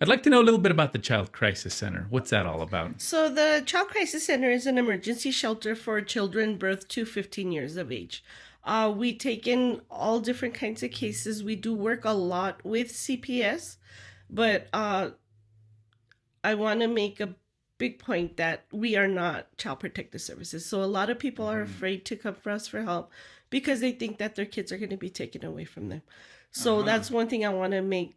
I'd like to know a little bit about the Child Crisis Center. What's that all about? So the Child Crisis Center is an emergency shelter for children birth to 15 years of age. We take in all different kinds of cases. We do work a lot with CPS, but I want to make a big point that we are not Child Protective Services. So a lot of people are afraid to come for us for help because they think that their kids are going to be taken away from them. So that's one thing I want to make,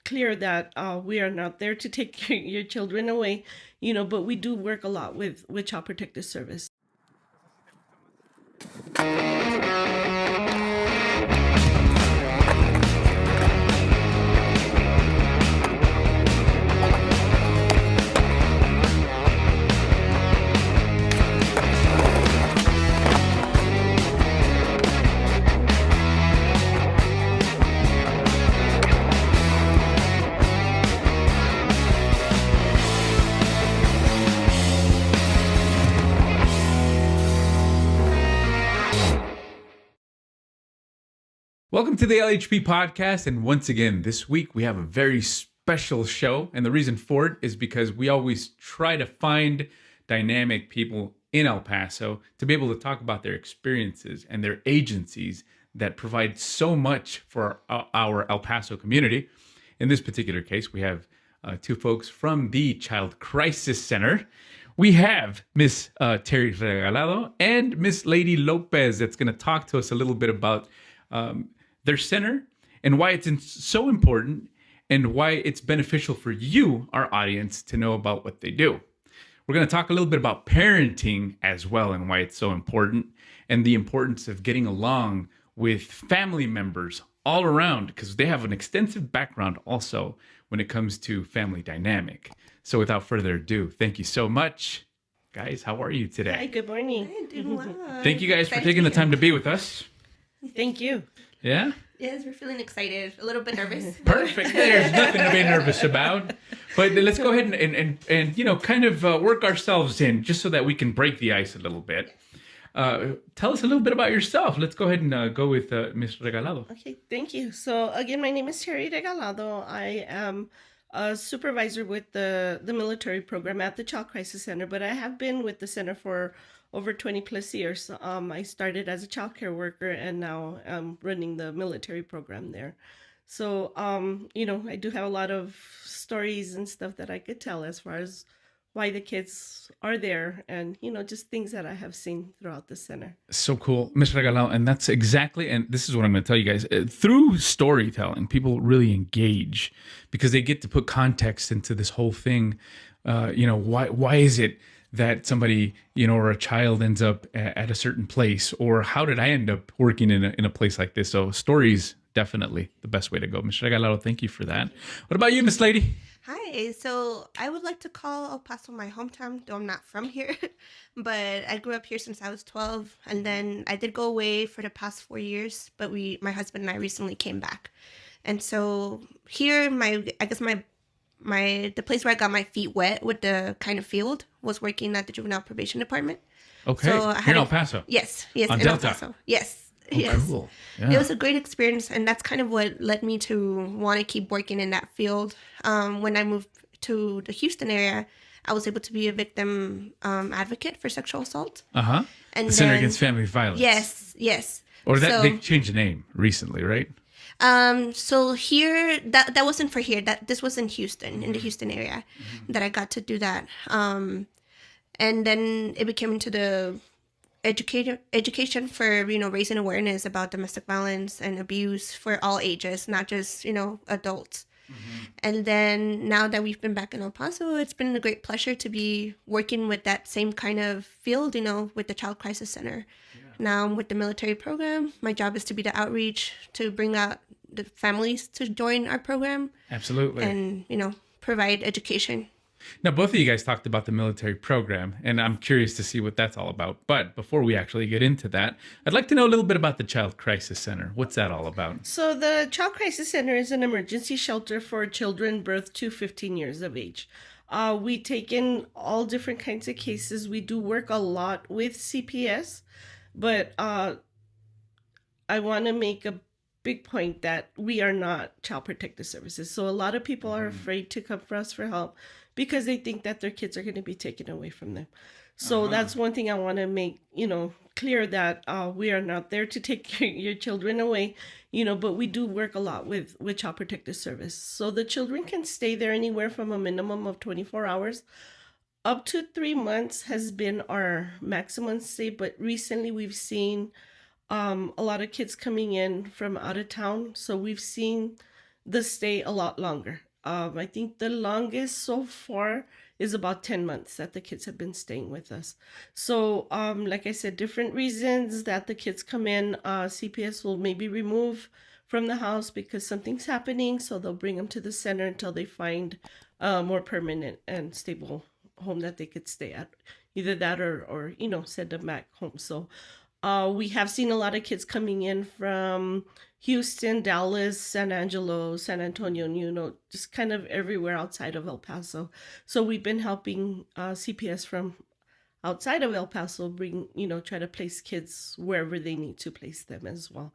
clear that we are not there to take your children away, but we do work a lot with Child Protective Service. Welcome to the LHP podcast. And once again, this week we have a very special show. And the reason for it is because we always try to find dynamic people in El Paso to be able to talk about their experiences and their agencies that provide so much for our El Paso community. In this particular case, we have two folks from the Child Crisis Center. We have Miss Terry Regalado and Miss Lady Lopez that's going to talk to us a little bit about their center and why it's so important and why it's beneficial for you, our audience, to know about what they do. We're going to talk a little bit about parenting as well and why it's so important and the importance of getting along with family members all around because they have an extensive background also when it comes to family dynamic. So without further ado, thank you so much. Guys, how are you today? Hi, good morning. Hi, doing well. Thank you guys for taking the time to be with us. Thank you. Yeah? Yes, we're feeling excited. A little bit nervous. Perfect. There's nothing to be nervous about. But let's go ahead and kind of work ourselves in just so that we can break the ice a little bit. Tell us a little bit about yourself. Let's go ahead and go with Ms. Regalado. Okay, thank you. So again, my name is Terry Regalado. I am a supervisor with the military program at the Child Crisis Center, but I have been with the center for over 20 plus years. I started as a child care worker and now I'm running the military program there. So, I do have a lot of stories and stuff that I could tell as far as why the kids are there and, just things that I have seen throughout the center. So cool, Ms. Regalado. And that's exactly, and this is what I'm going to tell you guys. Through storytelling, people really engage because they get to put context into this whole thing. Why is it that somebody, or a child ends up at a certain place, or how did I end up working in a place like this? So stories, definitely the best way to go. Mr. Regalado, thank you for that. What about you, Miss Lady? Hi. So I would like to call El Paso my hometown, though I'm not from here. But I grew up here since I was 12. And then I did go away for the past 4 years. But my husband and I recently came back. And so here, the place where I got my feet wet with the kind of field was working at the juvenile probation department. Okay, So I you're had in El Paso. Yes, On in Delta. El Paso. Yes, Oh, yes. cool. Yeah. It was a great experience, and that's kind of what led me to want to keep working in that field. When I moved to the Houston area, I was able to be a victim advocate for sexual assault. Uh-huh. And The Center then- Against Family Violence. Yes. Or So- they changed the name recently, right? So here, that wasn't for here. This was in Houston, in the Houston area, that I got to do that. And then it became into the education for, raising awareness about domestic violence and abuse for all ages, not just, adults. And then now that we've been back in El Paso, it's been a great pleasure to be working with that same kind of field, with the Child Crisis Center. Now I'm with the military program. My job is to be the outreach, to bring out the families to join our program. Absolutely. And, provide education. Now, both of you guys talked about the military program, and I'm curious to see what that's all about. But before we actually get into that, I'd like to know a little bit about the Child Crisis Center. What's that all about? So the Child Crisis Center is an emergency shelter for children birth to 15 years of age. We take in all different kinds of cases. We do work a lot with CPS, but I want to make a big point that we are not child protective services. So a lot of people are afraid to come for us for help because they think that their kids are going to be taken away from them. So that's one thing I want to make, clear, that we are not there to take your children away, but we do work a lot with child protective service. So the children can stay there anywhere from a minimum of 24 hours. Up to 3 months has been our maximum stay, but recently we've seen a lot of kids coming in from out of town. So we've seen the stay a lot longer. I think the longest so far is about 10 months that the kids have been staying with us. So, like I said, different reasons that the kids come in, CPS will maybe remove from the house because something's happening. So they'll bring them to the center until they find a more permanent and stable home that they could stay at. Either that or send them back home. So we have seen a lot of kids coming in from Houston, Dallas, San Angelo, San Antonio, just kind of everywhere outside of El Paso. So we've been helping CPS from outside of El Paso try to place kids wherever they need to place them as well.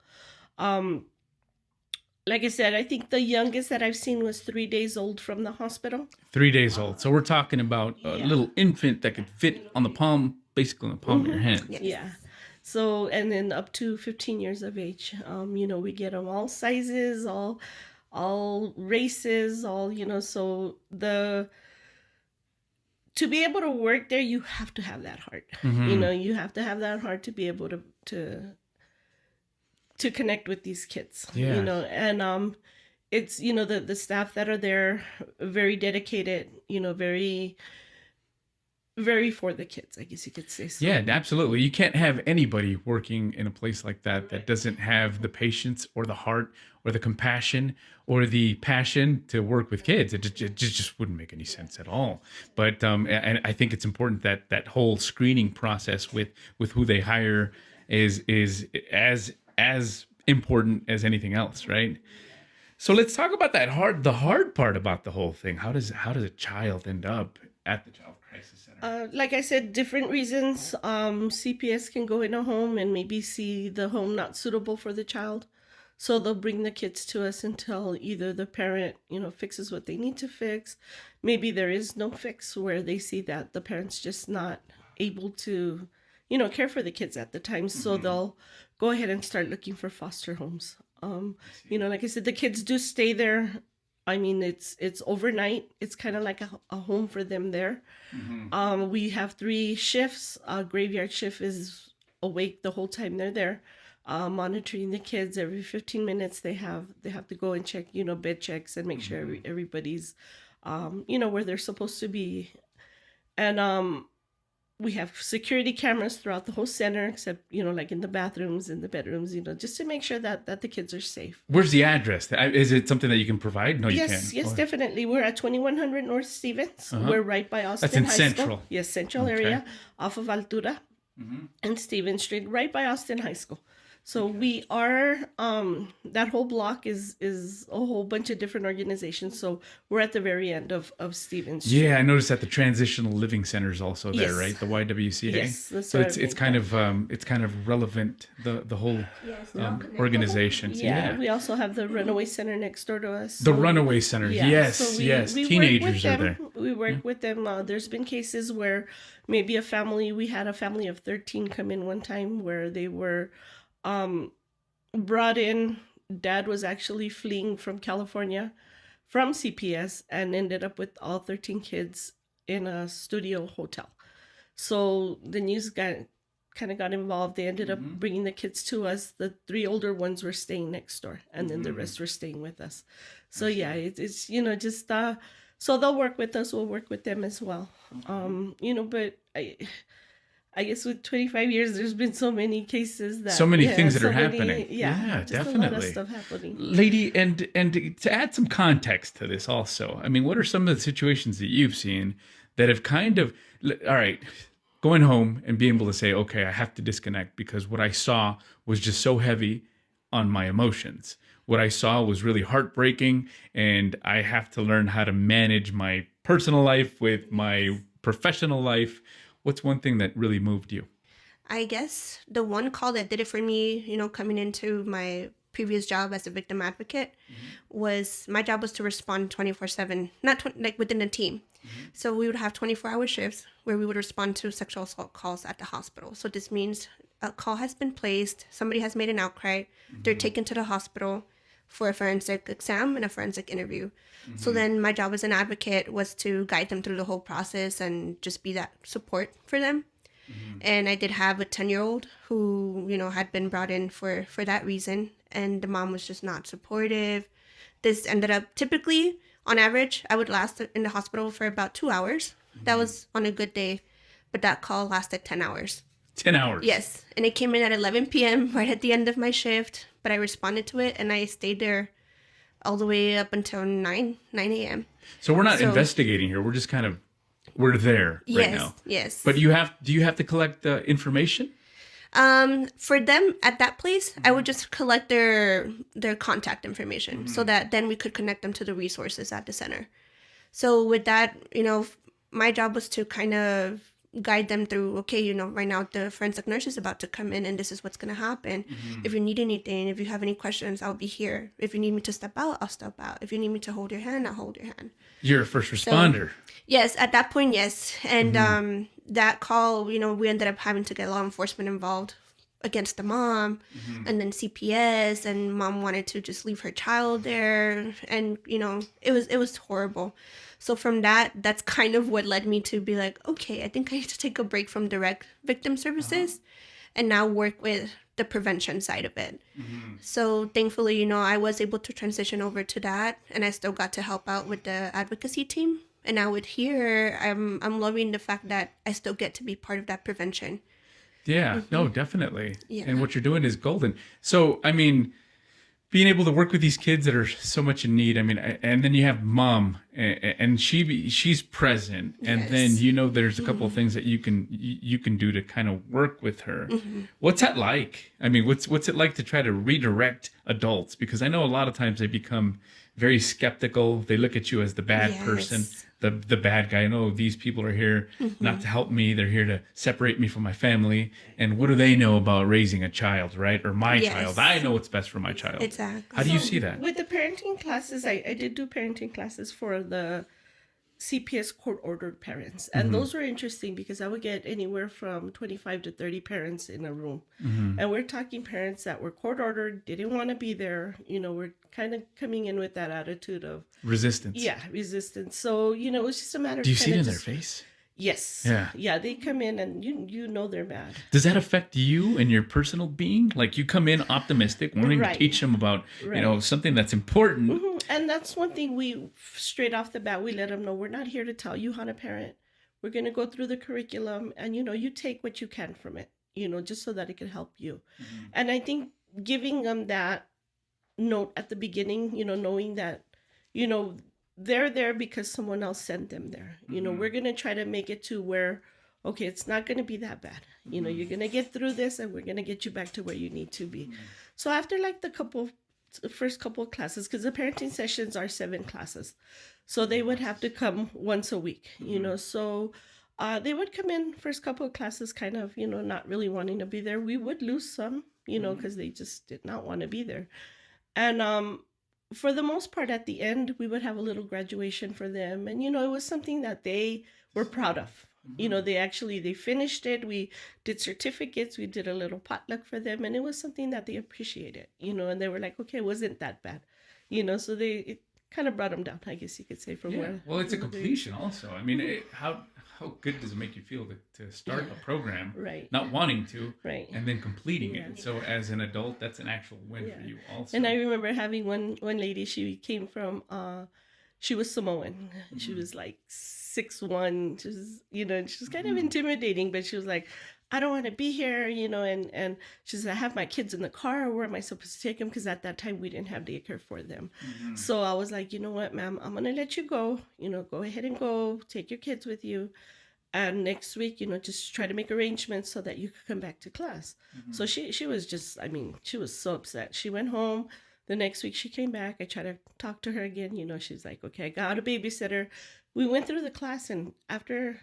Like I said, I think the youngest that I've seen was 3 days old from the hospital. 3 days old. So we're talking about a little infant that could fit on the palm, basically on the palm of your hand. Yeah. So, and then up to 15 years of age, we get them all sizes, all races, so to be able to work there, you have to have that heart. You have to have that heart to be able to connect with these kids. Yeah. And it's the staff that are there, very dedicated, very very for the kids, I guess you could say. So. Yeah, absolutely. You can't have anybody working in a place like that doesn't have the patience or the heart or the compassion or the passion to work with kids. It just wouldn't make any sense at all. But and I think it's important that whole screening process with who they hire is as important as anything else, right? So let's talk about the hard part about the whole thing. How does a child end up at the Child Crisis Center? Like I said, different reasons. CPS can go in a home and maybe see the home not suitable for the child. So they'll bring the kids to us until either the parent, fixes what they need to fix. Maybe there is no fix where they see that the parent's just not able to, care for the kids at the time. So they'll go ahead and start looking for foster homes. Like I said, the kids do stay there. I mean, it's overnight. It's kind of like a home for them there. We have 3 shifts. Graveyard shift is awake the whole time they're there, monitoring the kids. Every 15 minutes they have to go and check, bed checks and make sure everybody's, where they're supposed to be. And we have security cameras throughout the whole center, except, like in the bathrooms and the bedrooms, just to make sure that the kids are safe. Where's the address? Is it something that you can provide? No, you can't. Yes, definitely. We're at 2100 North Stevens. We're right by Austin That's in High Central. School. Yes, Central area, off of Altura and Stevens Street, right by Austin High School. So we are, that whole block is a whole bunch of different organizations. So we're at the very end of Stevens Street. Yeah, I noticed that the Transitional Living Center is also there, right? The YWCA. Yes, that's so what it's kind of relevant, the whole organization. Yeah, we also have the Runaway Center next door to us. The Runaway Center, yes, so we teenagers are there. We work with them. There's been cases where maybe we had a family of 13 come in one time where they were brought in. Dad was actually fleeing from California from CPS and ended up with all 13 kids in a studio hotel. So the news kind of got involved. They ended up bringing the kids to us. The 3 older ones were staying next door, and then the rest were staying with us. So yeah, it's just so they'll work with us. We'll work with them as well. But I guess with 25 years, there's been so many cases that... So many things that are happening. Yeah, definitely. A lot of stuff happening. Lady, and to add some context to this also, I mean, what are some of the situations that you've seen that have kind of... All right, going home and being able to say, okay, I have to disconnect because what I saw was just so heavy on my emotions. What I saw was really heartbreaking, and I have to learn how to manage my personal life with my professional life. What's one thing that really moved you? I guess the one call that did it for me, coming into my previous job as a victim advocate was my job was to respond 24/7, not like within a team. So we would have 24-hour shifts where we would respond to sexual assault calls at the hospital. So this means a call has been placed, somebody has made an outcry, they're taken to the hospital for a forensic exam and a forensic interview. So then my job as an advocate was to guide them through the whole process and just be that support for them. And I did have a 10-year-old who, had been brought in for that reason. And the mom was just not supportive. This ended up typically, on average, I would last in the hospital for about 2 hours. That was on a good day. But that call lasted 10 hours. 10 hours? Yes. And it came in at 11 p.m. right at the end of my shift. But I responded to it and I stayed there all the way up until 9 a.m. So we're not investigating here. We're just we're there right now. Yes. But do you have to collect the information? For them at that place, I would just collect their contact information so that then we could connect them to the resources at the center. So with that, my job was to kind of guide them through, okay, right now the forensic nurse is about to come in and this is what's going to happen. If you need anything, if you have any questions, I'll be here. If you need me to step out, I'll step out. If you need me to hold your hand, I'll hold your hand. You're a first responder. So, yes, at that point, yes. And that call, we ended up having to get law enforcement involved against the mom and then CPS, and mom wanted to just leave her child there. And, it was horrible. So from that's kind of what led me to be like, okay, I think I need to take a break from direct victim services and now work with the prevention side of it. So thankfully, I was able to transition over to that, and I still got to help out with the advocacy team. And now with here, I'm loving the fact that I still get to be part of that prevention. Yeah, no, definitely. Yeah. And what you're doing is golden. So, I mean, being able to work with these kids that are so much in need. I mean, and then you have mom, and she's present, and Yes. then there's a couple of things that you can do to kind of work with her. What's that like? I mean, what's it like to try to redirect adults? Because I know a lot of times they become very skeptical. They look at you as the bad person, the bad guy. No, these people are here not to help me. They're here to separate me from my family. And what do they know about raising a child, right? Or my child? I know what's best for my child. Exactly. How do you see that? With the parenting classes, I did do parenting classes for the CPS court-ordered parents. And those were interesting because I would get anywhere from 25 to 30 parents in a room. And we're talking parents that were court-ordered, didn't want to be there. We're kind of coming in with that attitude of... Resistance. Yeah, resistance. So, it was just a matter of... Do you see it in their face? Yes. Yeah. Yeah, they come in and they're mad. Does that affect you and your personal being? Like you come in optimistic, wanting to teach them about, something that's important. And that's one thing we, straight off the bat, we let them know we're not here to tell you how to parent. We're going to go through the curriculum and, you take what you can from it, just so that it can help you. And I think giving them that note at the beginning, knowing that, they're there because someone else sent them there. We're going to try to make it to where, okay, it's not going to be that bad. You're going to get through this and we're going to get you back to where you need to be. So after like the first couple of classes, because the parenting sessions are 7 classes. So they would have to come once a week, So they would come in first couple of classes kind of, not really wanting to be there. We would lose some, because they just did not want to be there. And for the most part, at the end, we would have a little graduation for them. And, it was something that they were proud of. They finished it. We did certificates. We did a little potluck for them. And it was something that they appreciated, and they were like, okay, it wasn't that bad, so it kind of brought them down, I guess you could say, from where. Well, it's a completion also. I mean, how good does it make you feel to start a program, not wanting to, and then completing it? So as an adult, that's an actual win for you also. And I remember having one lady, she came from, she was Samoan. She was like 6'1". She was, she was kind of intimidating, but she was like, I don't want to be here, and she said, I have my kids in the car. Where am I supposed to take them? Because at that time we didn't have daycare for them. So I was like, you know what, ma'am, I'm going to let you go, go ahead and go take your kids with you. And next week, just try to make arrangements so that you could come back to class. So she was just, she was so upset. She went home. The next week she came back. I tried to talk to her again. She's like, okay, I got a babysitter. we went through the class, and after,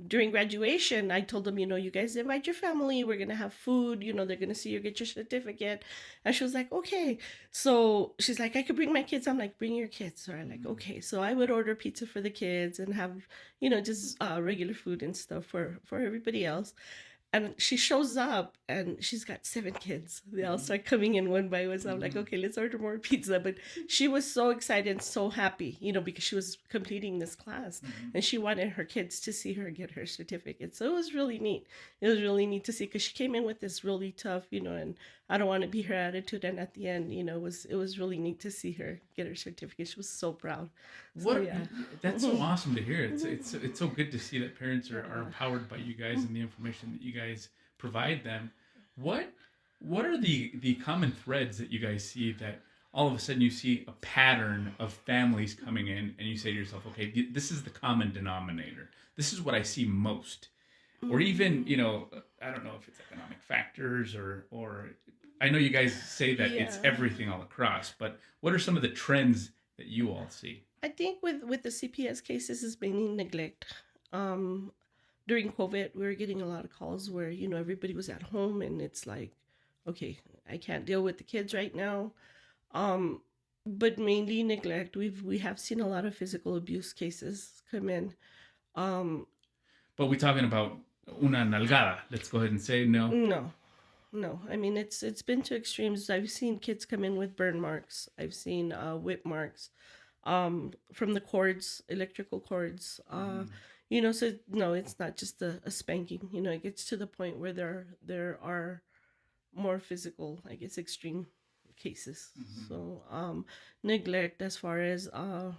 during graduation, I told them, you guys invite your family. We're going to have food. They're going to see you get your certificate. And she was like, okay. So she's like, I could bring my kids. I'm like, bring your kids. So I'm like, okay. So I would order pizza for the kids and have, just regular food and stuff for everybody else. And she shows up and she's got 7 kids. They all start coming in one by one. So I'm like, okay, let's order more pizza. But she was so excited and so happy, because she was completing this class and she wanted her kids to see her get her certificate. So it was really neat. It was really neat to see, because she came in with this really tough, and I don't want to be her attitude. And at the end, it was really neat to see her get her certificate. She was so proud. What? Yeah. That's so awesome to hear. It's so good to see that parents are empowered by you guys and the information that you guys provide them. What are the common threads that you guys see that all of a sudden you see a pattern of families coming in and you say to yourself, okay, this is the common denominator. This is what I see most. Or even, I don't know if it's economic factors or I know you guys say that it's everything all across, but what are some of the trends that you all see? I think with the CPS cases is mainly neglect. During COVID, we were getting a lot of calls where, everybody was at home and it's like, okay, I can't deal with the kids right now. But mainly neglect. We have seen a lot of physical abuse cases come in. But we're talking about una nalgada. Let's go ahead and say no. No. I mean, it's been to extremes. I've seen kids come in with burn marks. I've seen whip marks from the cords, electrical cords. So no, it's not just a spanking. It gets to the point where there are more physical, I guess, extreme cases. So neglect, as far as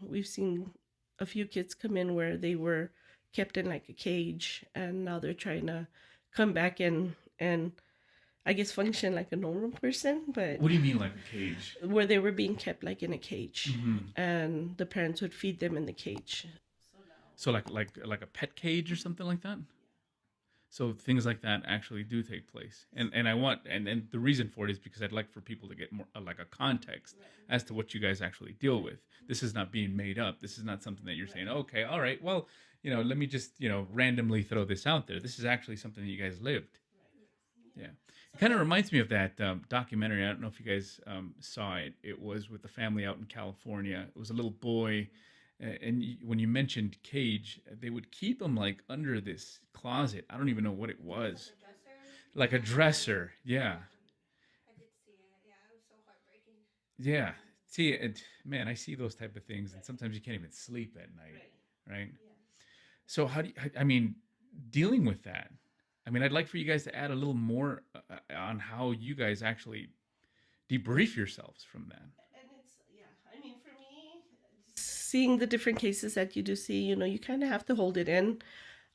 we've seen a few kids come in where they were kept in like a cage, and now they're trying to come back and I guess function like a normal person. But what do you mean, like a cage? Where they were being kept like in a cage, and the parents would feed them in the cage. So like a pet cage or something like that. So things like that actually do take place, and the reason for it is because I'd like for people to get more like a context as to what you guys actually deal with. This is not being made up. This is not something that you're saying, okay, all right, well, let me just randomly throw this out there. This is actually something that you guys lived. Yeah. It kind of reminds me of that documentary. I don't know if you guys saw it. It was with the family out in California. It was a little boy, and when you mentioned cage, they would keep him like under this closet. I don't even know what it was. Like a dresser. Yeah. I did see it. Yeah, it was so heartbreaking. Yeah. See, man, I see those type of things, and sometimes you can't even sleep at night, right? Yeah. So how do you, dealing with that? I'd like for you guys to add a little more on how you guys actually debrief yourselves from that. And it's, for me, seeing the different cases that you do see, you kind of have to hold it in.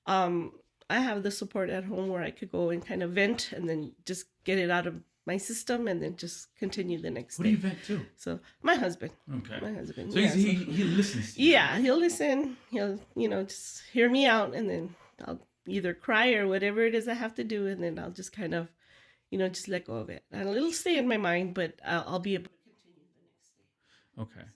I have the support at home where I could go and kind of vent and then just get it out of my system and then just continue the next day. What do you vent to? So my husband. Okay. My husband. So he listens to you. Yeah, he'll listen. He'll, just hear me out, and then I'll either cry or whatever it is I have to do, and then I'll just kind of, just let go of it. And it'll stay in my mind, but I'll be able to continue the next day. Okay.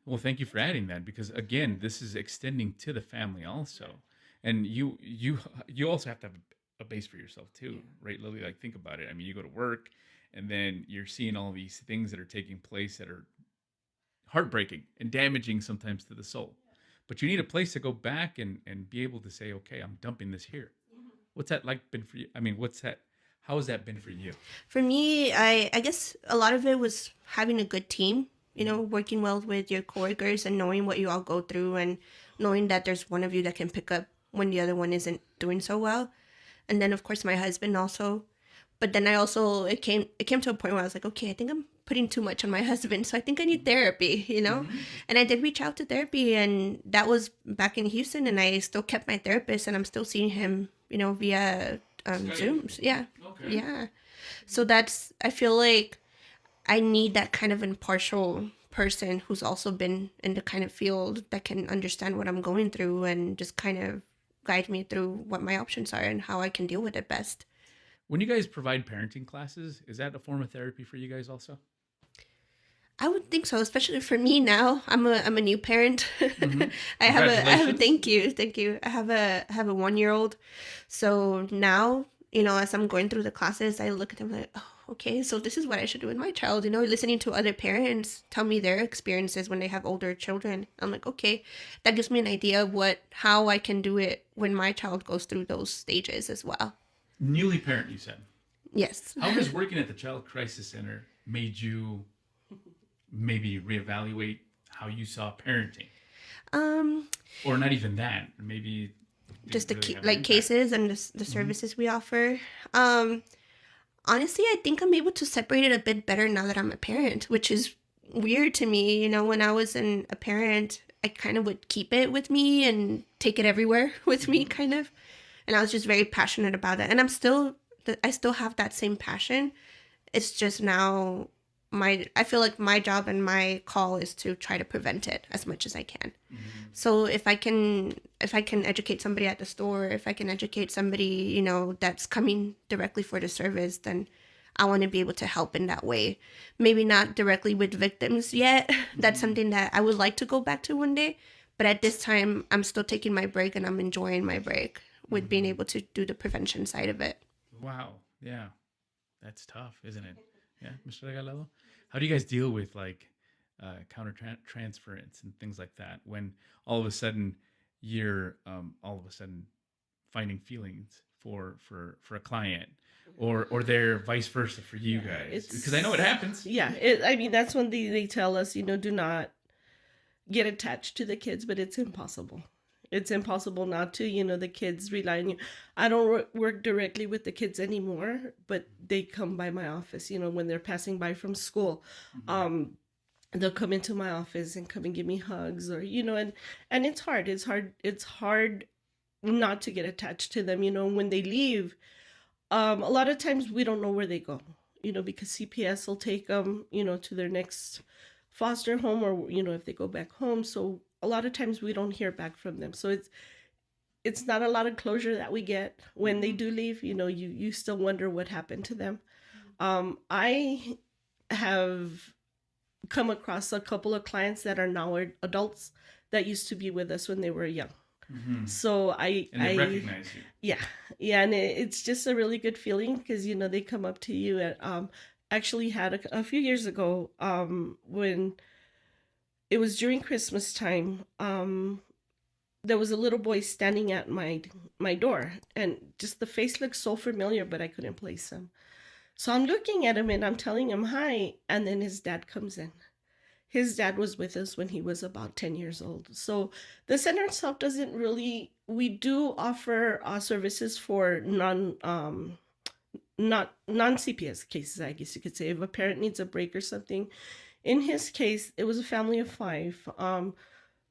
Well, thank you for adding that, because again, this is extending to the family also, and you also have to have a base for yourself too, right, Lily? Like, think about it. You go to work, and then you're seeing all these things that are taking place that are heartbreaking and damaging sometimes to the soul. But you need a place to go back and be able to say, okay, I'm dumping this here. What's that like been for you? How has that been for you? For me, I guess a lot of it was having a good team, working well with your coworkers and knowing what you all go through and knowing that there's one of you that can pick up when the other one isn't doing so well. And then, of course, my husband also. But then it came to a point where I was like, okay, I think I'm putting too much on my husband. So I think I need therapy, And I did reach out to therapy, and that was back in Houston, and I still kept my therapist, and I'm still seeing him, via Zooms. Yeah. Okay. Yeah. So I feel like I need that kind of impartial person who's also been in the kind of field that can understand what I'm going through and just kind of guide me through what my options are and how I can deal with it best. When you guys provide parenting classes, is that a form of therapy for you guys also? I would think so, especially for me now. I'm a new parent. Mm-hmm. I have a Congratulations. thank you. I have a 1 year old. So now, as I'm going through the classes, I look at them like, oh, okay, so this is what I should do with my child. Listening to other parents tell me their experiences when they have older children. I'm like, okay, that gives me an idea of how I can do it when my child goes through those stages as well. Newly parent, you said. Yes. How has working at the Child Crisis Center made you maybe reevaluate how you saw parenting? Um, Or not even that. Maybe just really have an like impact. cases and the services we offer. Honestly, I think I'm able to separate it a bit better now that I'm a parent, which is weird to me. When I was a parent, I kind of would keep it with me and take it everywhere with me, kind of. And I was just very passionate about it. And I still have that same passion. It's just now I feel like my job and my call is to try to prevent it as much as I can. So if I can educate somebody at the store, if I can educate somebody, that's coming directly for the service, then I want to be able to help in that way. Maybe not directly with victims yet. That's something that I would like to go back to one day. But at this time, I'm still taking my break and I'm enjoying my break with being able to do the prevention side of it. Wow. Yeah. That's tough, isn't it? Yeah, Mr. Regalado? How do you guys deal with like counter transference and things like that when all of a sudden you're all of a sudden finding feelings for a client or they're vice versa for you guys? Because I know it happens. Yeah, I mean, that's when they tell us, do not get attached to the kids, but it's impossible. It's impossible not to. The kids rely on you. I don't work directly with the kids anymore, but they come by my office, when they're passing by from school. They'll come into my office and come and give me hugs, or and it's hard. It's hard not to get attached to them. When they leave, a lot of times we don't know where they go. Because CPS will take them, to their next foster home, or if they go back home. So a lot of times we don't hear back from them. So it's not a lot of closure that we get when they do leave. You still wonder what happened to them. I have come across a couple of clients that are now adults that used to be with us when they were young. So And they recognize you. yeah, and it's just a really good feeling because they come up to you. And actually had a few years ago, when it was during Christmas time, there was a little boy standing at my door, and just the face looked so familiar, but I couldn't place him. So I'm looking at him and I'm telling him hi, and then his dad comes in. His dad was with us when he was about 10 years old. So the center itself doesn't really. We do offer services for not non-CPS cases, I guess you could say. If a parent needs a break or something. In his case, it was a family of 5.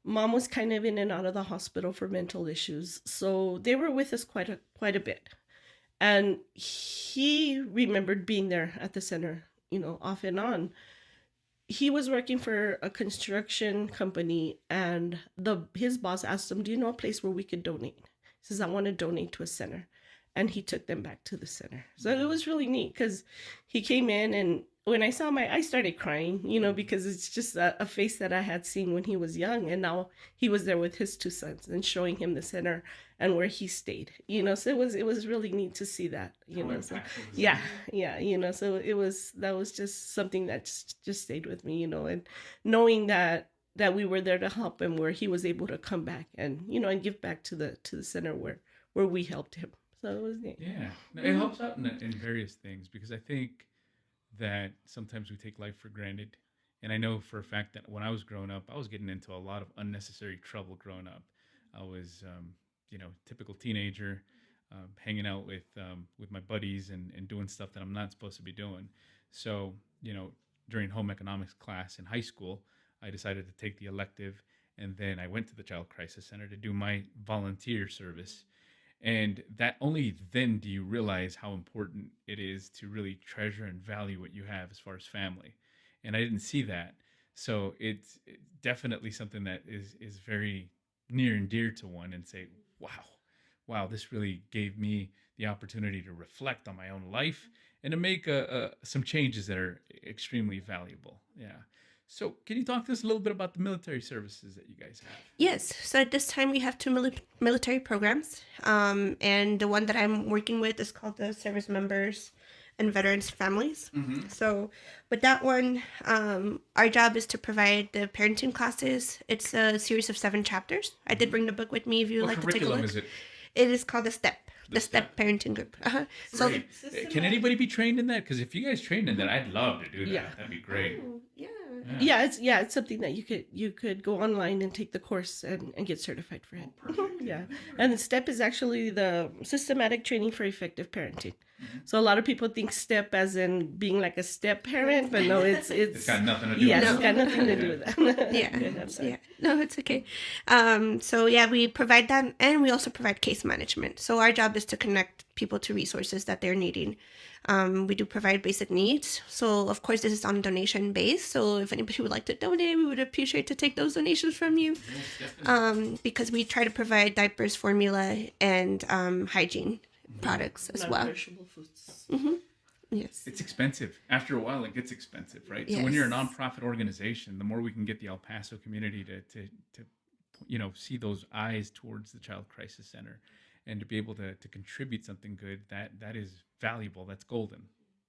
Mom was kind of in and out of the hospital for mental issues, so they were with us quite a bit. And he remembered being there at the center, off and on. He was working for a construction company, and his boss asked him, "Do you know a place where we could donate?" He says, "I want to donate to a center." And he took them back to the center. So it was really neat because he came in, and when I saw I started crying, because it's just a face that I had seen when he was young. And now he was there with his 2 sons and showing him the center and where he stayed, so it was really neat to see that, so yeah, so that was just something that just stayed with me, and knowing that we were there to help him, where he was able to come back and, and give back to the center where we helped him. So it was neat. Yeah. No, it helps out in various things because I think that sometimes we take life for granted. And I know for a fact that when I was growing up, I was getting into a lot of unnecessary trouble growing up. I was, typical teenager, hanging out with my buddies and doing stuff that I'm not supposed to be doing. So, during home economics class in high school, I decided to take the elective, and then I went to the Child Crisis Center to do my volunteer service. And that only then do you realize how important it is to really treasure and value what you have as far as family. And I didn't see that. So it's definitely something that is very near and dear to one, and say, wow, this really gave me the opportunity to reflect on my own life and to make some changes that are extremely valuable. Yeah. So, can you talk to us a little bit about the military services that you guys have? Yes. So at this time, we have two military programs. And the one that I'm working with is called the Service Members and Veterans Families. So with that one, our job is to provide the parenting classes. It's a series of 7 chapters. I did bring the book with me if you would What like to take a curriculum look. is it? It is called the STEP. The STEP. STEP parenting group. So Great. Can anybody be trained in that? Because if you guys trained in that, I'd love to do that. Yeah. That'd be great. yeah. It's something that you could go online and take the course and get certified for it. Perfect. Yeah. And the STEP is actually the systematic training for effective parenting. So a lot of people think STEP as in being like a step parent, but no, it's got nothing to do yeah, with it's it. got nothing to do with that. Yeah. I'm sorry. Yeah. No, it's okay. So yeah, we provide that, and we also provide case management. So our job is to connect people to resources that they're needing. We do provide basic needs. So of course, this is on donation base. So if anybody would like to donate, we would appreciate to take those donations from you. Because we try to provide diapers, formula, and hygiene products as well. Non-perishable foods. Yes. It's expensive. After a while, it gets expensive, right? So when you're a nonprofit organization, the more we can get the El Paso community to see those eyes towards the Child Crisis Center, and to be able to contribute something good, that is valuable. That's golden.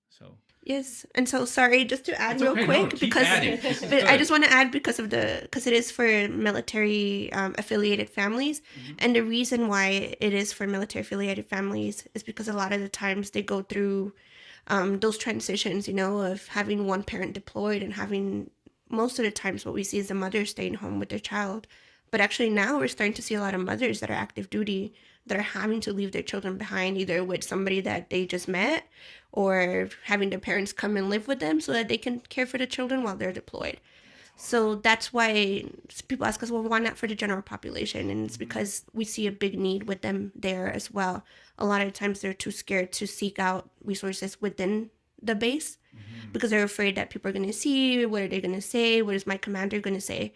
So Yes, and so sorry, just to add It's real okay. quick, No, keep because adding. This is but I good. just want to add because it is for military affiliated families, and the reason why it is for military affiliated families is because a lot of the times they go through those transitions, of having one parent deployed and having most of the times what we see is the mother staying home with their child. But actually now we're starting to see a lot of mothers that are active duty that are having to leave their children behind, either with somebody that they just met or having their parents come and live with them so that they can care for the children while they're deployed. So that's why people ask us, well, why not for the general population? And it's because we see a big need with them there as well. A lot of times they're too scared to seek out resources within the base because they're afraid that people are going to see, what are they going to say, what is my commander going to say?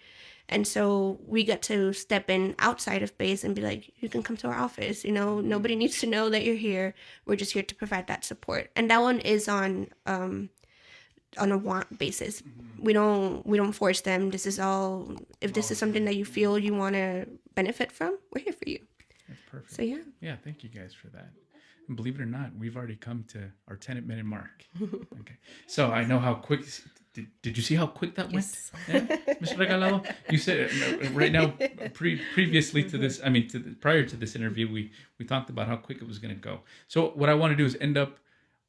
And so we get to step in outside of base and be like, you can come to our office. Nobody needs to know that you're here. We're just here to provide that support. And that one is on a want basis. We don't force them. This is all, if this is something that you feel you want to benefit from, we're here for you. that's perfect. So yeah. Yeah, thank you guys for that. And believe it or not, we've already come to our 10-minute mark. Okay. So I know how quick. Did you see how quick that went? Yeah? Mr. Regalado, you said right now, previously to this, prior to this interview, we talked about how quick it was going to go. So what I want to do is end up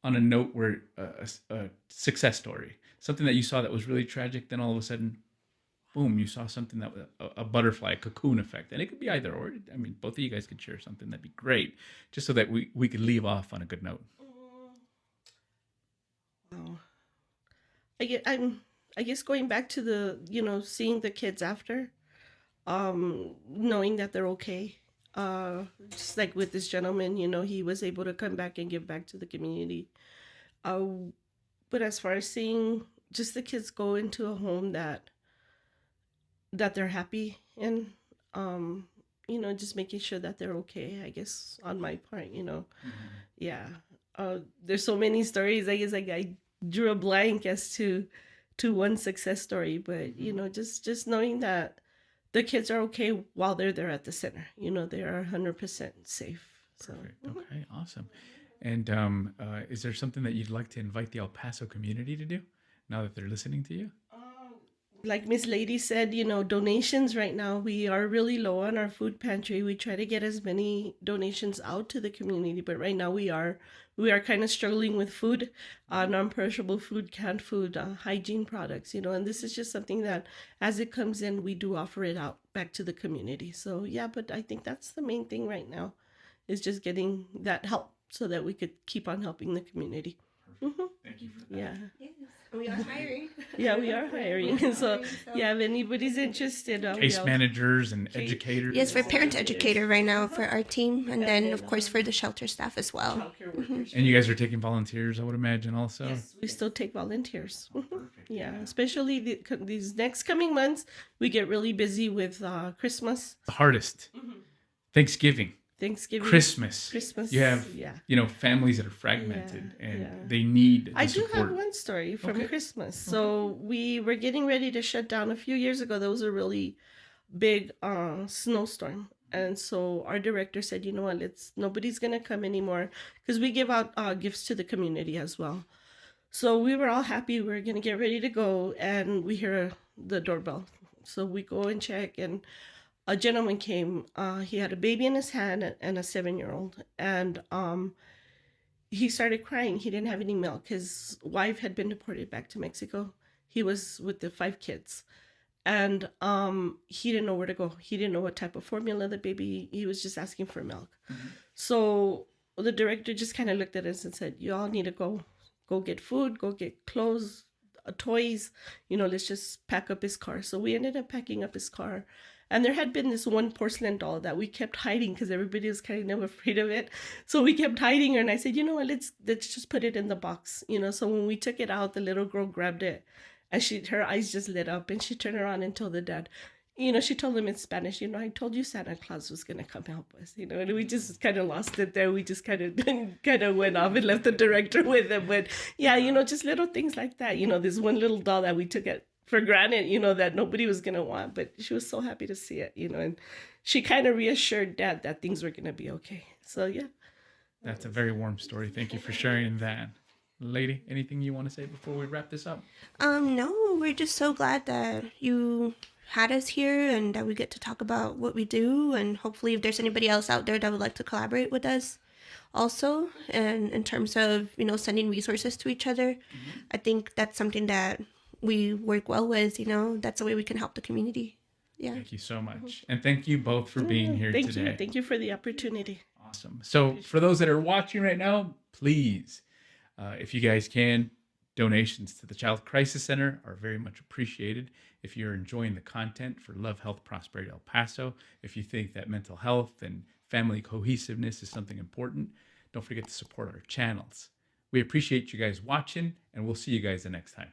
on a note where a success story, something that you saw that was really tragic, then all of a sudden, boom, you saw something that was a butterfly, a cocoon effect. And it could be either or. Both of you guys could share something. That'd be great, just so that we could leave off on a good note. Wow. I guess going back to the, seeing the kids after, knowing that they're okay. Just like with this gentleman, he was able to come back and give back to the community. But as far as seeing just the kids go into a home that they're happy in, just making sure that they're okay, I guess, on my part, Yeah. There's so many stories. I guess I drew a blank as to one success story, but just knowing that the kids are okay while they're there at the center, they are 100% safe. So Perfect. Okay, awesome. And is there something that you'd like to invite the El Paso community to do now that they're listening to you? Like Miss Lady said, donations right now, we are really low on our food pantry. We try to get as many donations out to the community, but right now we are kind of struggling with food, non-perishable food, canned food, hygiene products, and this is just something that as it comes in, we do offer it out back to the community. So yeah, but I think that's the main thing right now is just getting that help so that we could keep on helping the community. Thank you for that. Yeah. Yes, we are hiring. Yeah, we are hiring. So yeah, if anybody's interested, Case managers and educators. Yes, for parent educator right now for our team, and then of course for the shelter staff as well. childcare workers. And you guys are taking volunteers, I would imagine, also. Yes, we still take volunteers. Yeah, especially these next coming months, we get really busy with Christmas. The hardest. Thanksgiving. Thanksgiving, Christmas. Christmas. You have, yeah. families that are fragmented and yeah. they need the I do support. have one story from Okay. Christmas. So we were getting ready to shut down a few years ago. There was a really big snowstorm. And so our director said, you know what, nobody's going to come anymore because we give out gifts to the community as well. So we were all happy. We were going to get ready to go and we hear the doorbell. So we go and check and a gentleman came. He had a baby in his hand and a 7-year-old. And he started crying. He didn't have any milk. His wife had been deported back to Mexico. He was with the 5 kids. And he didn't know where to go. He didn't know what type of formula the baby, he was just asking for milk. So the director just kind of looked at us and said, you all need to go get food, go get clothes, toys, let's just pack up his car. So we ended up packing up his car. And there had been this one porcelain doll that we kept hiding because everybody was kind of afraid of it. So we kept hiding her, and I said, you know what, let's just put it in the box. So when we took it out, the little girl grabbed it, and her eyes just lit up, and she turned around and told the dad, she told him in Spanish, I told you Santa Claus was going to come help us, and we just kind of lost it there. We just kind of went off and left the director with him. But yeah, just little things like that. This one little doll that we took for granted, that nobody was going to want, but she was so happy to see it, and she kind of reassured Dad that things were going to be okay. So yeah. That's a very warm story. Thank you for sharing that. Lady, anything you want to say before we wrap this up? No, we're just so glad that you had us here and that we get to talk about what we do, and hopefully if there's anybody else out there that would like to collaborate with us also, and in terms of sending resources to each other, I think that's something that we work well with. That's the way we can help the community. Yeah. Thank you so much, and thank you both for being here today. Thank you for the opportunity. Awesome. So for those that are watching right now, please, if you guys can, donations to the Child Crisis Center are very much appreciated. If you're enjoying the content for Love, Health, Prosperity El Paso, if you think that mental health and family cohesiveness is something important, don't forget to support our channels. We appreciate you guys watching, and we'll see you guys the next time.